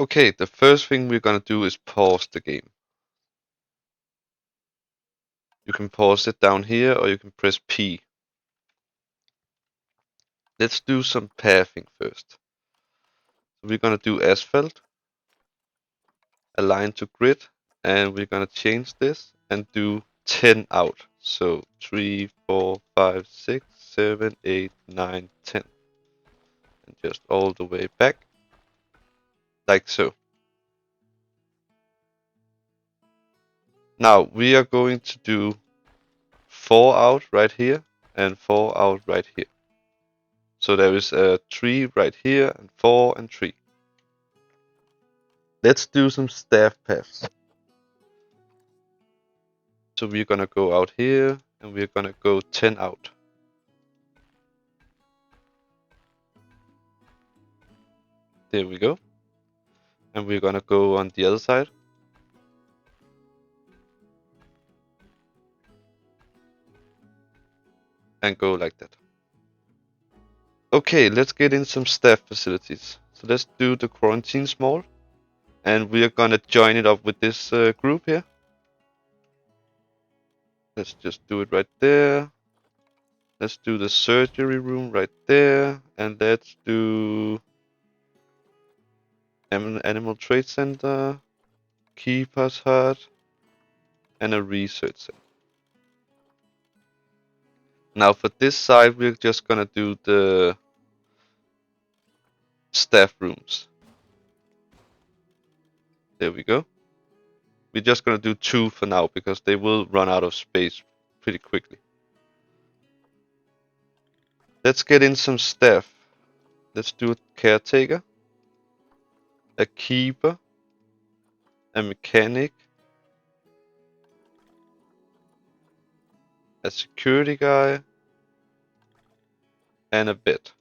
Okay, the first thing we're gonna do is pause the game. You can pause it down here or you can press P. Let's do some pathing first. So we're gonna do asphalt, align to grid, and we're gonna change this and do 10 out. So 3, 4, 5, 6, 7, 8, 9, 10. And just all the way back, like so. Now we are going to do 4 out right here and 4 out right here. So there is a 3 right here and 4 and 3. Let's do some staff paths. So we're gonna go out here and we're gonna go 10 out. There we go. And we're gonna go on the other side. And go like that. Okay, let's get in some staff facilities. So let's do the quarantine small. And we're gonna join it up with this group here. Let's just do it right there. Let's do the surgery room right there. And let's do Animal Trade Center, Keeper's Hut, and a research center. Now for this side, we're just gonna do the staff rooms. There we go. We're just gonna do 2 for now because they will run out of space pretty quickly. Let's get in some staff. Let's do a caretaker, a keeper, a mechanic, a security guy, and a vet.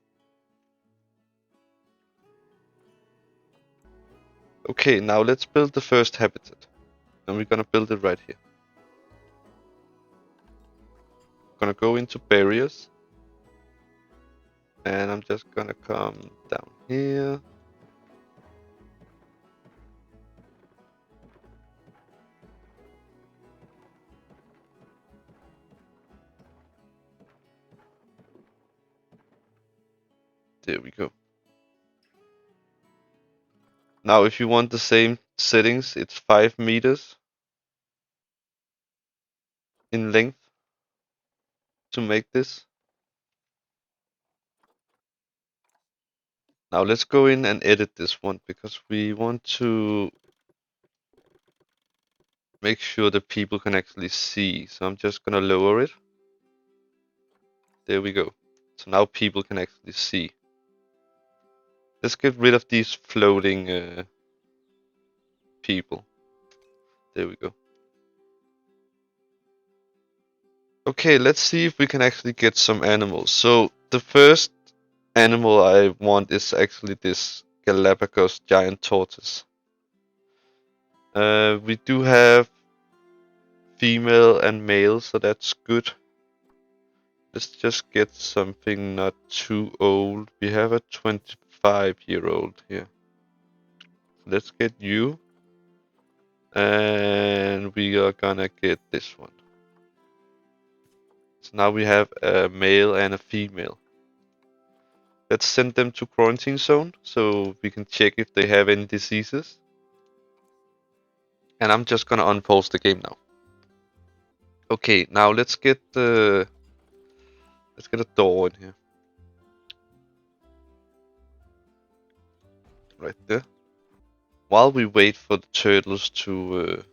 Okay, now let's build the first habitat. And we're gonna build it right here. Gonna go into barriers. And I'm just gonna come down here. There we go. Now if you want the same settings, it's 5 meters in length to make this. Now let's go in and edit this one because we want to make sure that people can actually see. So I'm just gonna lower it. There we go. So now people can actually see. Let's get rid of these floating people. There we go. Okay, let's see if we can actually get some animals. So the first animal I want is actually this Galapagos giant tortoise. We do have female and male, so that's good. Let's just get something not too old. We have a 25-year-old here. Let's get you. And we are gonna get this one. So now we have a male and a female. Let's send them to quarantine zone so we can check if they have any diseases. And I'm just gonna unpause the game now. Okay, now let's get a door in here. Right there. While we wait for the turtles to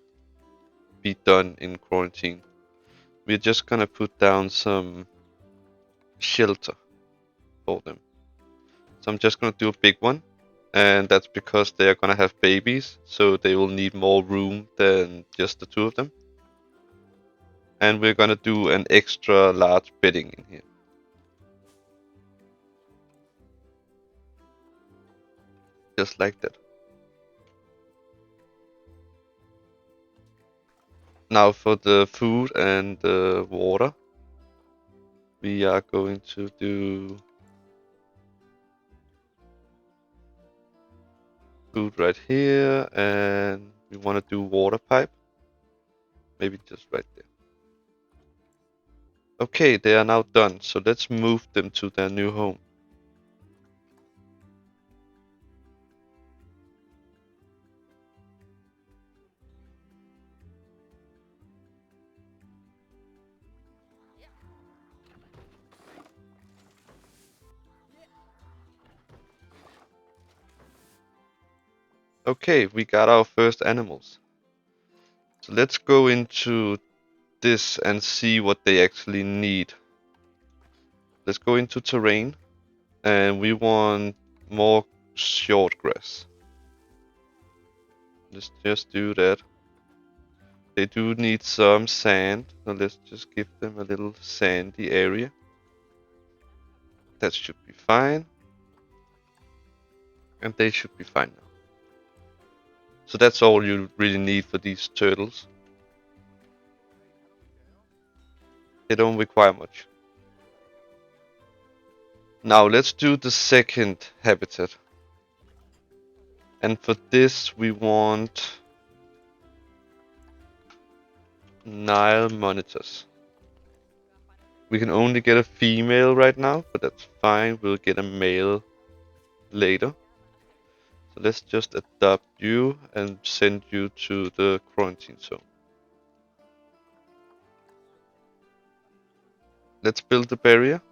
be done in quarantine, we're just gonna put down some shelter for them. So I'm just gonna do a big one, and that's because they are gonna have babies, so they will need more room than just the 2 of them. And we're gonna do an extra large bedding in here. Just like that. Now for the food and the water, we are going to do food right here, and we want to do water pipe. Maybe just right there. Okay, they are now done, so let's move them to their new home. Okay, we got our first animals. So let's go into this and see what they actually need. Let's go into terrain, and we want more short grass. Let's just do that. They do need some sand, so let's just give them a little sandy area. That should be fine. And they should be fine now. So that's all you really need for these turtles. They don't require much. Now let's do the second habitat. And for this we want Nile monitors. We can only get a female right now, but that's fine. We'll get a male later. So let's just adopt you and send you to the quarantine zone. Let's build the barrier.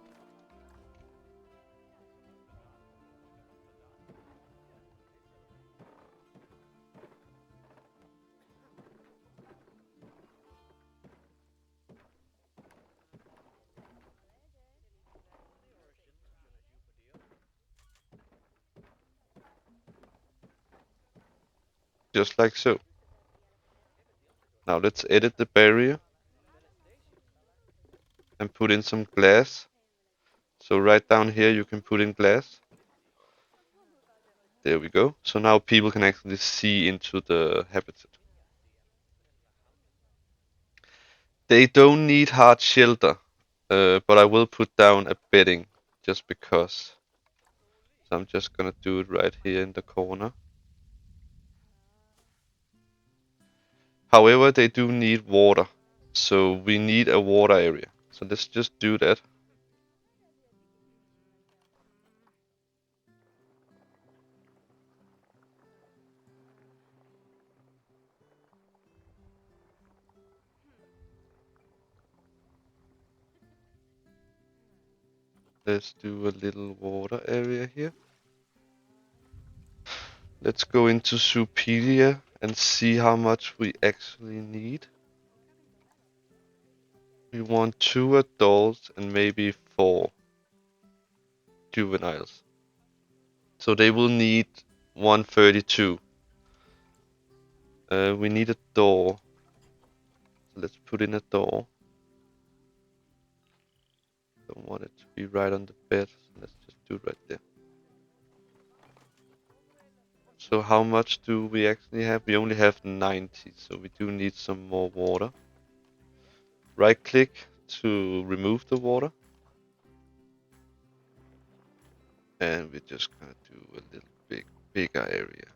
Just like so. Now let's edit the barrier and put in some glass. So right down here you can put in glass. There we go. So now people can actually see into the habitat. They don't need hard shelter, but I will put down a bedding just because. So I'm just gonna do it right here in the corner. However, they do need water, so we need a water area. So let's just do that. Let's do a little water area here. Let's go into Zoopedia and see how much we actually need. We want 2 adults and maybe 4 juveniles. So they will need 132. We need a door. So let's put in a door. Don't want it to be right on the bed. So let's just do it right there. So how much do we actually have? We only have 90, so we do need some more water. Right click to remove the water. And we're just gonna do a little bigger area.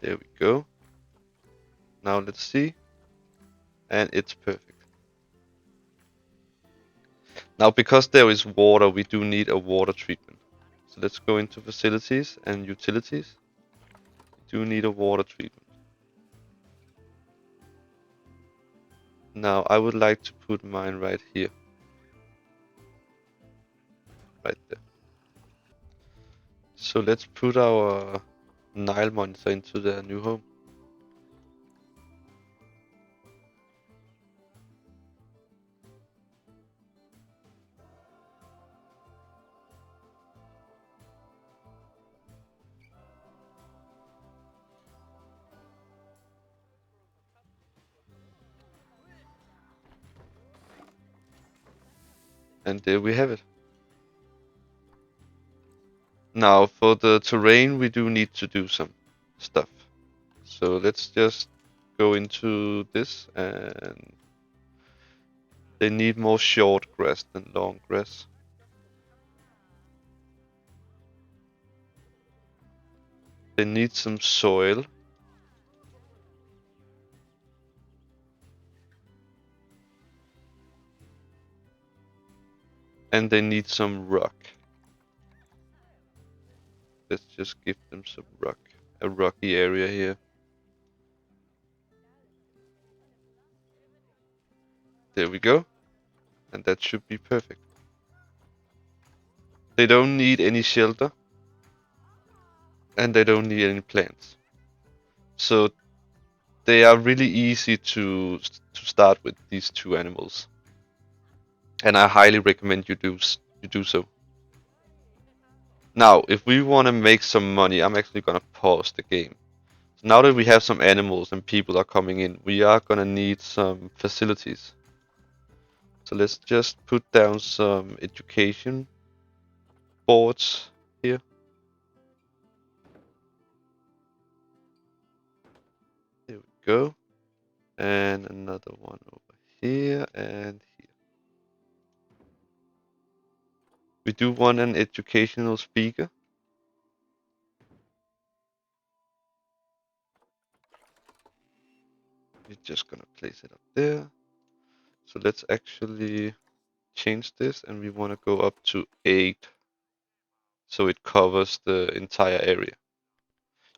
There we go. Now let's see. And it's perfect. Now because there is water, we do need a water treatment. So let's go into facilities and utilities. We do need a water treatment. Now I would like to put mine right here. Right there. So let's put our Nile monitor into their new home. And there we have it. Now for the terrain we do need to do some stuff. So let's just go into this, and they need more short grass than long grass. They need some soil. And they need some rock. Let's just give them some rock. A rocky area here. There we go. And that should be perfect. They don't need any shelter. And they don't need any plants. So they are really easy to start with, these two animals. And I highly recommend you do so. Now, if we want to make some money, I'm actually going to pause the game. So now that we have some animals and people are coming in, we are going to need some facilities. So let's just put down some education boards here. There we go. And another one over here and here. We do want an educational speaker. We're just gonna place it up there. So let's actually change this, and we want to go up to 8 so it covers the entire area.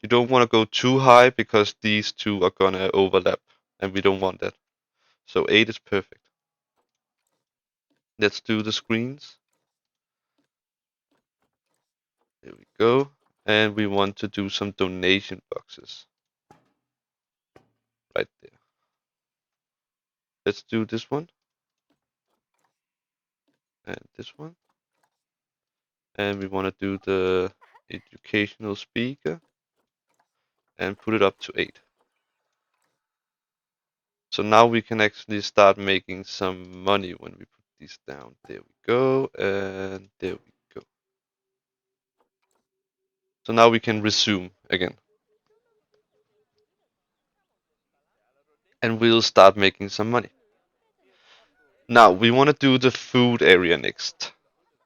You don't want to go too high because these two are gonna overlap, and we don't want that. So 8 is perfect. Let's do the screens. There we go. And we want to do some donation boxes right there. Let's do this one and this one. And we want to do the educational speaker and put it up to 8. So now we can actually start making some money when we put these down. There we go, and there we go. So now we can resume again. And we'll start making some money. Now we want to do the food area next.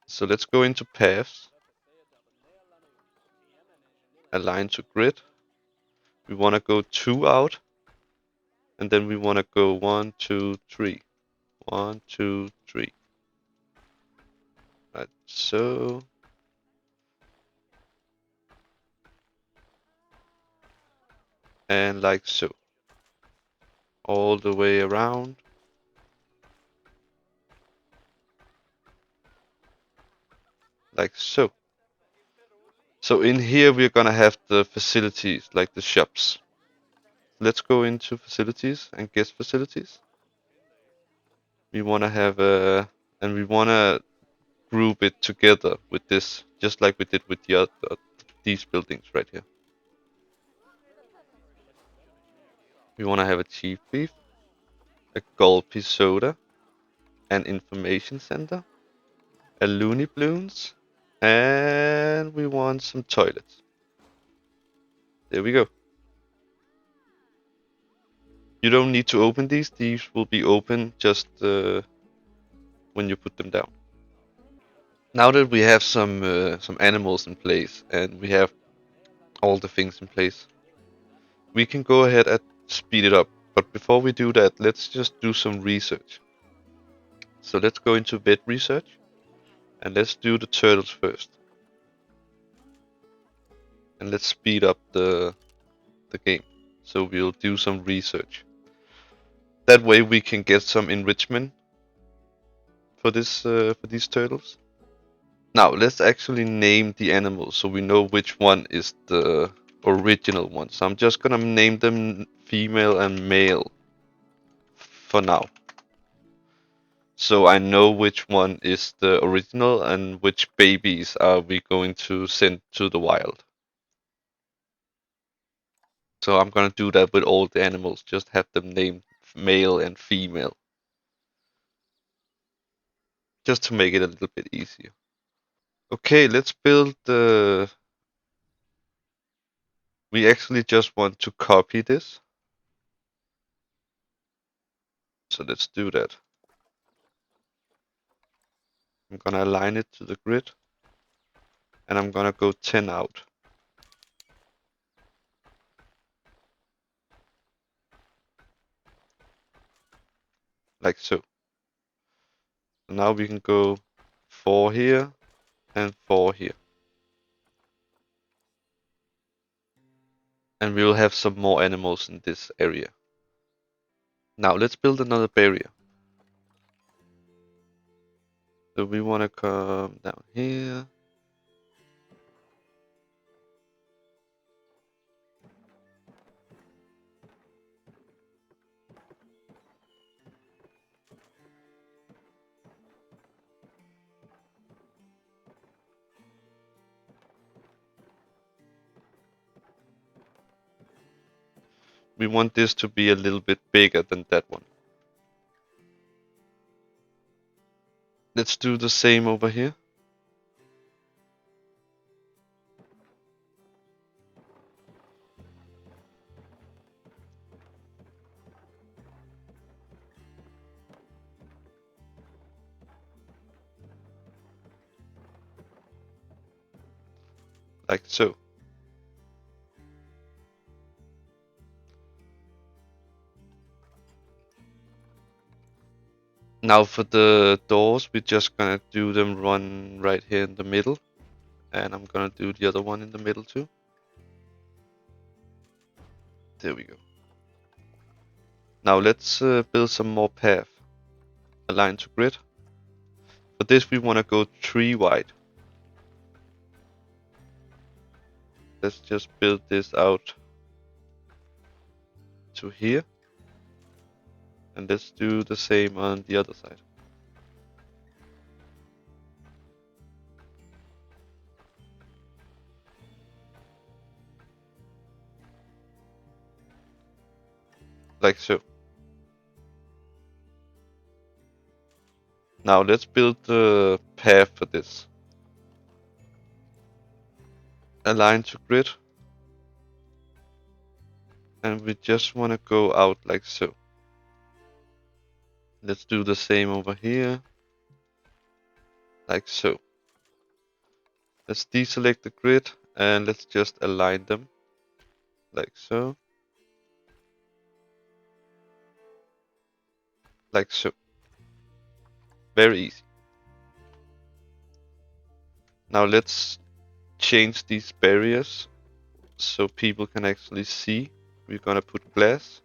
So let's go into paths, align to grid. We want to go 2 out, and then we want to go 1, 2, 3. 1, 2, 3. Right, so. And like so. All the way around. Like so. So in here we're gonna have the facilities, like the shops. Let's go into facilities and guest facilities. We wanna have and we wanna group it together with this, just like we did with the other, these buildings right here. We wanna have a chief beef, a gulpy soda, an information center, a loony balloons, and we want some toilets. There we go. You don't need to open these. These will be open just when you put them down. Now that we have some animals in place and we have all the things in place, we can go ahead and speed it up. But before we do that, let's just do some research. So let's go into vet research and let's do the turtles first. And let's speed up the game. So we'll do some research. That way we can get some enrichment for these turtles. Now let's actually name the animals so we know which one is the original one. So I'm just gonna name them female and male for now. So I know which one is the original and which babies are we going to send to the wild. So I'm gonna do that with all the animals, just have them named male and female. Just to make it a little bit easier. Okay, let's build the... We actually just want to copy this. So let's do that. I'm gonna align it to the grid. And I'm gonna go 10 out. like so. So now we can go 4 here and 4 here. And we will have some more animals in this area. Now let's build another barrier. So we want to come down here. We want this to be a little bit bigger than that one. Let's do the same over here. Like so. Now for the doors, we're just gonna do them run right here in the middle. And I'm gonna do the other one in the middle too. There we go. Now let's build some more path. Align to grid. For this we wanna go 3 wide. Let's just build this out to here. And let's do the same on the other side. Like so. Now let's build the path for this. Align to grid. And we just want to go out like so. Let's do the same over here. Like so. Let's deselect the grid and let's just align them. Like so. Like so. Very easy. Now let's change these barriers so people can actually see. We're gonna put glass.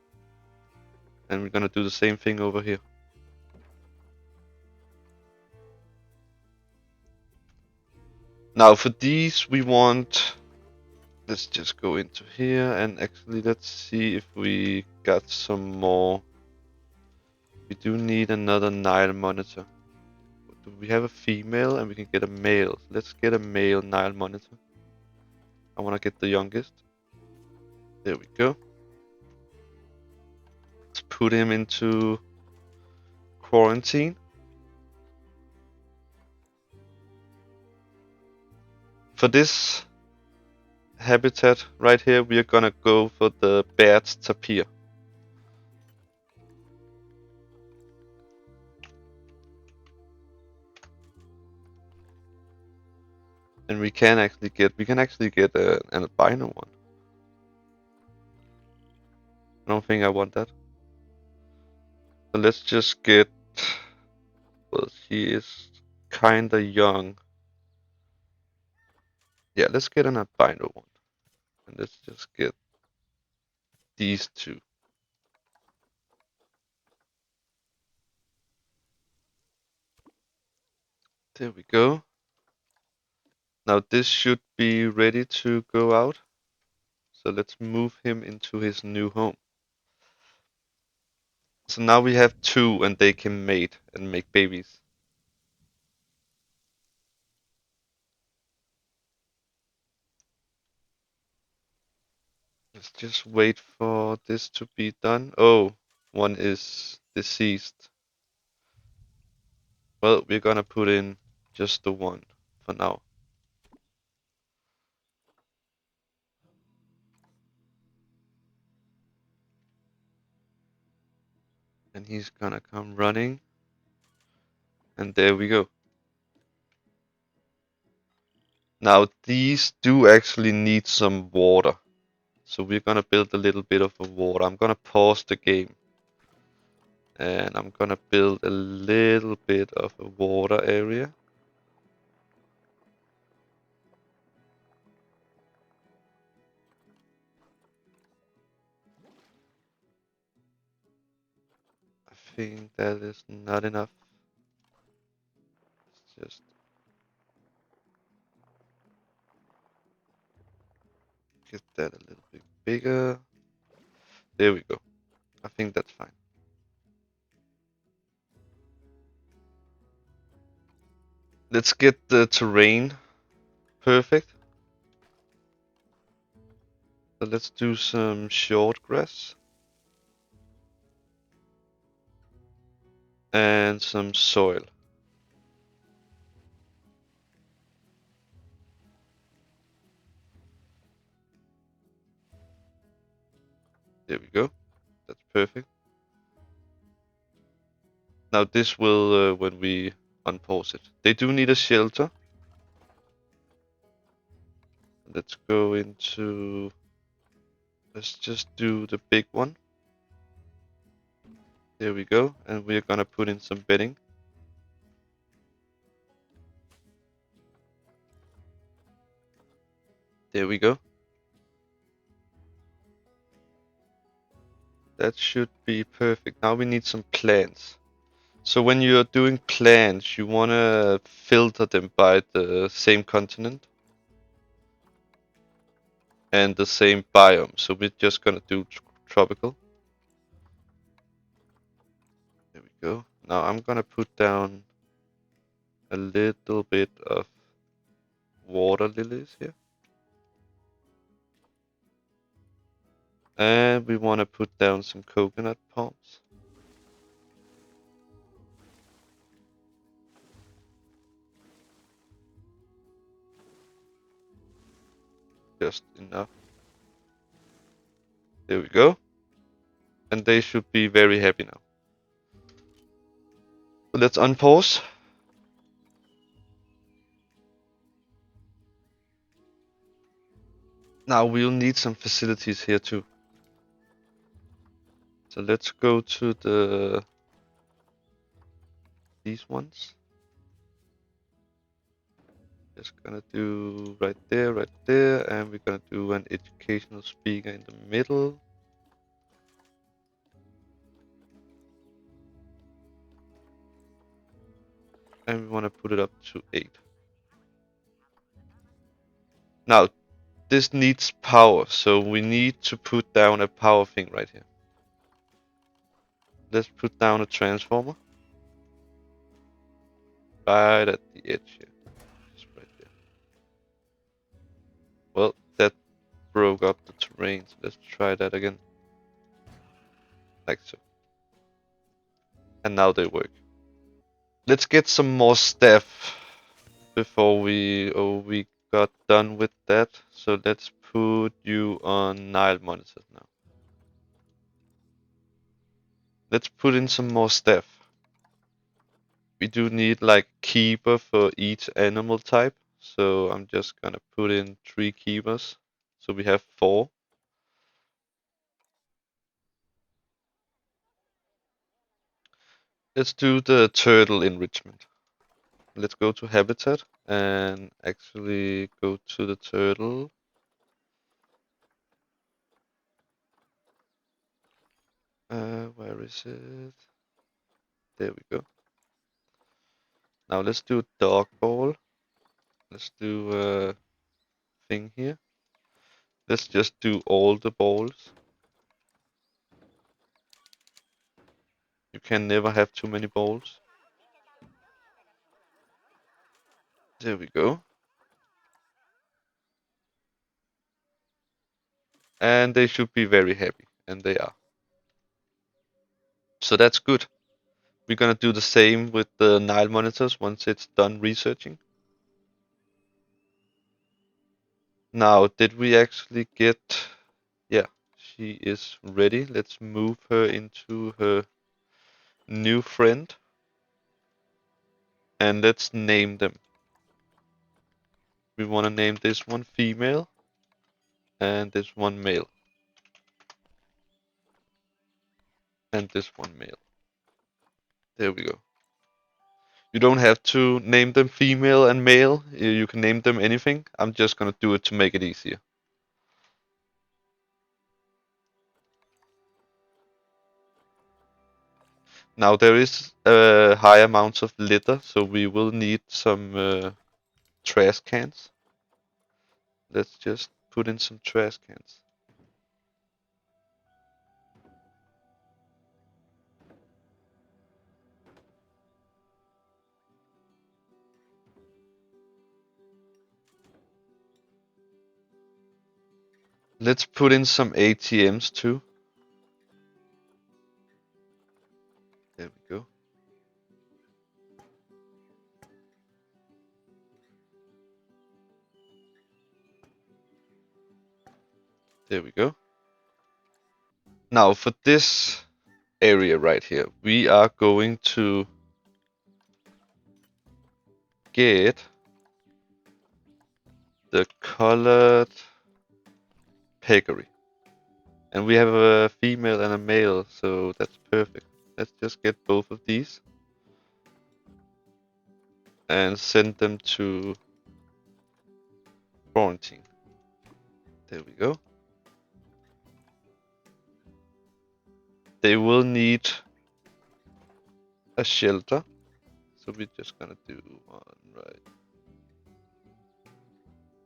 And we're gonna do the same thing over here. Now for these we want, let's just go into here and actually let's see if we got some more. We do need another Nile monitor. Do we have a female and we can get a male? Let's get a male Nile monitor. I want to get the youngest. There we go. Let's put him into quarantine. For this habitat right here, we are gonna go for the Baird's tapir. And we can actually get an albino one. I don't think I want that. So let's just get, well, she is kinda young. Yeah, let's get an albino one. And let's just get these two. There we go. Now this should be ready to go out. So let's move him into his new home. So now we have 2 and they can mate and make babies. Let's just wait for this to be done. Oh, one is deceased. Well, we're gonna put in just the one for now. And he's gonna come running. And there we go. Now these do actually need some water. So we're gonna build a little bit of a water. I'm gonna pause the game. And I'm gonna build a little bit of a water area. I think that is not enough. Let's just get that a little bit bigger. There we go. I think that's fine. Let's get the terrain perfect. So let's do some short grass and some soil. There we go. That's perfect. Now this will, when we unpause it. They do need a shelter. Let's go into, let's just do the big one. There we go. And we're gonna put in some bedding. There we go. That should be perfect. Now we need some plants. So when you're doing plants, you wanna filter them by the same continent and the same biome. So we're just gonna do tropical. There we go. Now I'm gonna put down a little bit of water lilies here. And we wanna put down some coconut palms. Just enough. There we go. And they should be very happy now. So let's unpause. Now we'll need some facilities here too. So let's go to these ones. Just gonna do right there, and we're gonna do an educational speaker in the middle. And we wanna put it up to 8. Now, this needs power, so we need to put down a power thing right here. Let's put down a transformer. Right at the edge here. Just right there. Well, that broke up the terrain, so let's try that again. Like so. And now they work. Let's get some more staff before we got done with that. So let's put you on Nile monitors now. Let's put in some more staff. We do need like keeper for each animal type. So I'm just gonna put in 3 keepers. So we have 4. Let's do the turtle enrichment. Let's go to habitat and actually go to the turtle. Where is it? There we go. Now let's do dog ball. Let's do a thing here. Let's just do all the balls. You can never have too many balls. There we go. And they should be very happy, and they are. So that's good. We're gonna do the same with the Nile monitors once it's done researching. Now, did we actually get... Yeah, she is ready. Let's move her into her new friend. And let's name them. We want to name this one female and this one male and this one male. There we go. You don't have to name them female and male. You can name them anything. I'm just gonna do it to make it easier. Now there is high amounts of litter, so we will need some trash cans. Let's just put in some trash cans. Let's put in some ATMs too. There we go. There we go. Now for this area right here, we are going to get the colored peccary. And we have a female and a male, so that's perfect. Let's just get both of these and send them to quarantine. There we go. They will need a shelter, so we're just gonna do one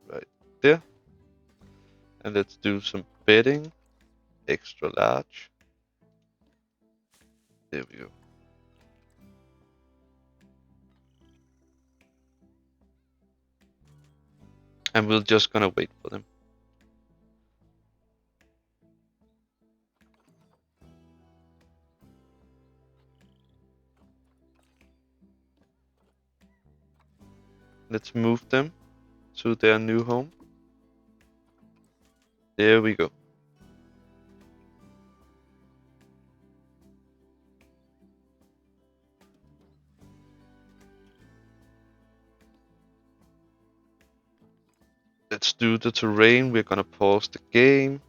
right there. And let's do some bedding, extra large. There we go. And we're just gonna wait for them. Let's move them to their new home. There we go. Let's do the terrain. We're gonna pause the game.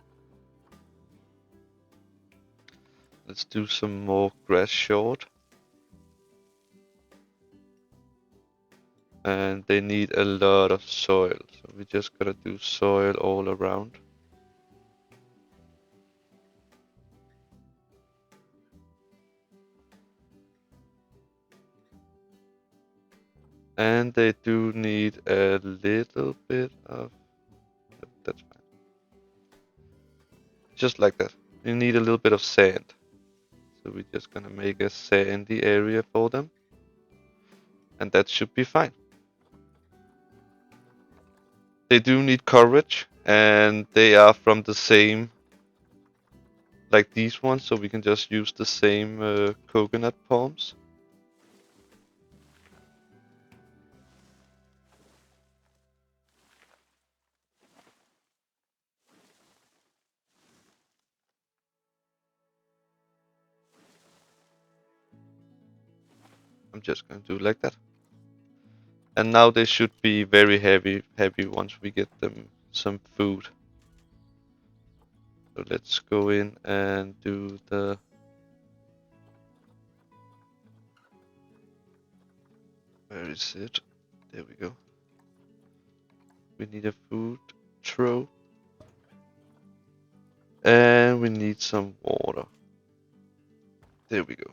Let's do some more grass short. And they need a lot of soil, so we just gotta do soil all around. And they do need a little bit of... That's fine. Just like that. You need a little bit of sand. So we're just gonna make a sandy area for them. And that should be fine. They do need coverage, and they are from the same, like these ones, so we can just use the same coconut palms. I'm just gonna do like that. And now they should be very happy once we get them some food. So let's go in and do the... Where is it? There we go. We need a food throw. And we need some water. There we go.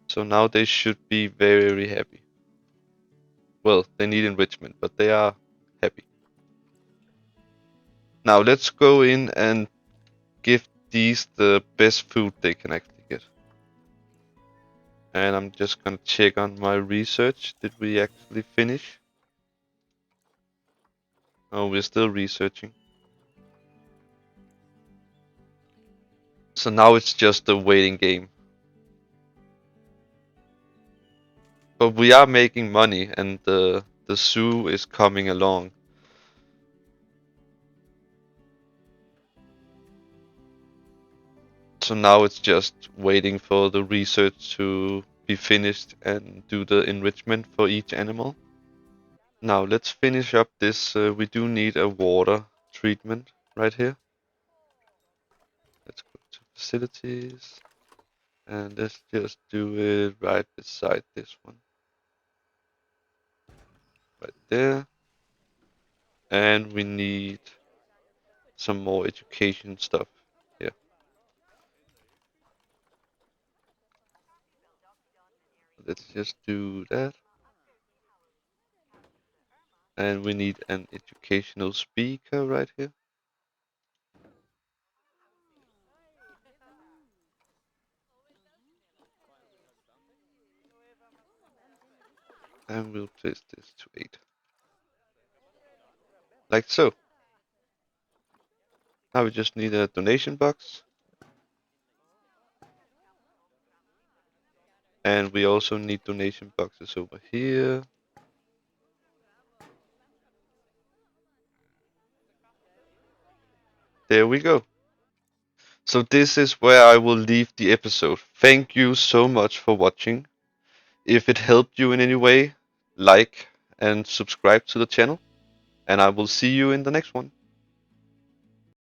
So now they should be very happy. Well, they need enrichment, but they are happy. Now let's go in and give these the best food they can actually get. And I'm just gonna check on my research. Did we actually finish? Oh, we're still researching. So now it's just a waiting game. But we are making money, and the zoo is coming along. So now it's just waiting for the research to be finished and do the enrichment for each animal. Now let's finish up this. We do need a water treatment right here. Let's go to facilities. And let's just do it right beside this one. Right there. And we need some more education stuff here. Let's just do that. And we need an educational speaker right here. And we'll place this to 8. Like so. Now we just need a donation box. And we also need donation boxes over here. There we go. So this is where I will leave the episode. Thank you so much for watching. If it helped you in any way, like and subscribe to the channel. And I will see you in the next one.